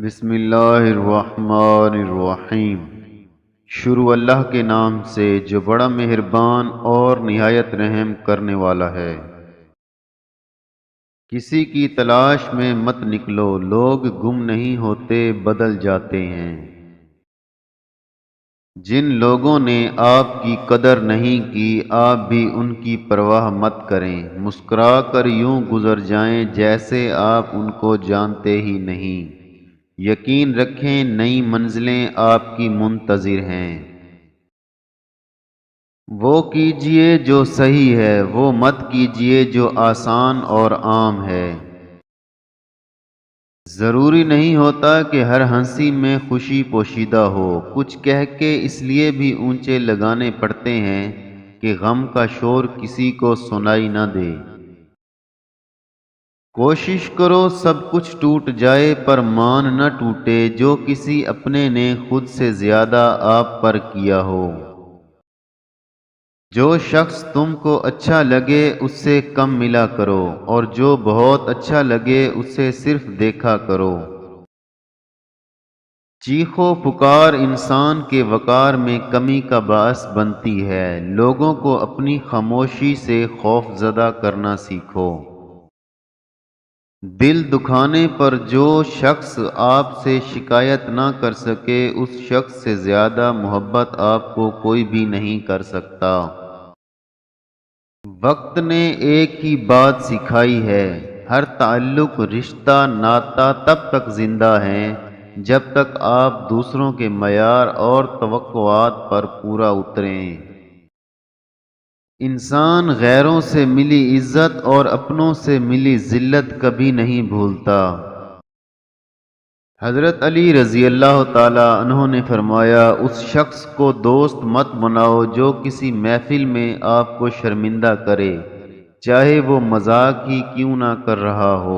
بسم اللہ الرحمن الرحیم۔ شروع اللہ کے نام سے جو بڑا مہربان اور نہایت رحم کرنے والا ہے۔ کسی کی تلاش میں مت نکلو، لوگ گم نہیں ہوتے، بدل جاتے ہیں۔ جن لوگوں نے آپ کی قدر نہیں کی، آپ بھی ان کی پرواہ مت کریں، مسکرا کر یوں گزر جائیں جیسے آپ ان کو جانتے ہی نہیں۔ یقین رکھیں نئی منزلیں آپ کی منتظر ہیں۔ وہ کیجئے جو صحیح ہے، وہ مت کیجئے جو آسان اور عام ہے۔ ضروری نہیں ہوتا کہ ہر ہنسی میں خوشی پوشیدہ ہو، کچھ کہہ کے اس لیے بھی اونچے لگانے پڑتے ہیں کہ غم کا شور کسی کو سنائی نہ دے۔ کوشش کرو سب کچھ ٹوٹ جائے پر مان نہ ٹوٹے، جو کسی اپنے نے خود سے زیادہ آپ پر کیا ہو۔ جو شخص تم کو اچھا لگے اس سے کم ملا کرو، اور جو بہت اچھا لگے اسے صرف دیکھا کرو۔ چیخ و پکار انسان کے وقار میں کمی کا باعث بنتی ہے۔ لوگوں کو اپنی خاموشی سے خوف زدہ کرنا سیکھو۔ دل دکھانے پر جو شخص آپ سے شکایت نہ کر سکے، اس شخص سے زیادہ محبت آپ کو کوئی بھی نہیں کر سکتا۔ وقت نے ایک ہی بات سکھائی ہے، ہر تعلق، رشتہ، ناطہ تب تک زندہ ہے جب تک آپ دوسروں کے معیار اور توقعات پر پورا اتریں۔ انسان غیروں سے ملی عزت اور اپنوں سے ملی ذلت کبھی نہیں بھولتا۔ حضرت علی رضی اللہ تعالی عنہ نے فرمایا، اس شخص کو دوست مت بناؤ جو کسی محفل میں آپ کو شرمندہ کرے، چاہے وہ مذاق ہی کیوں نہ کر رہا ہو۔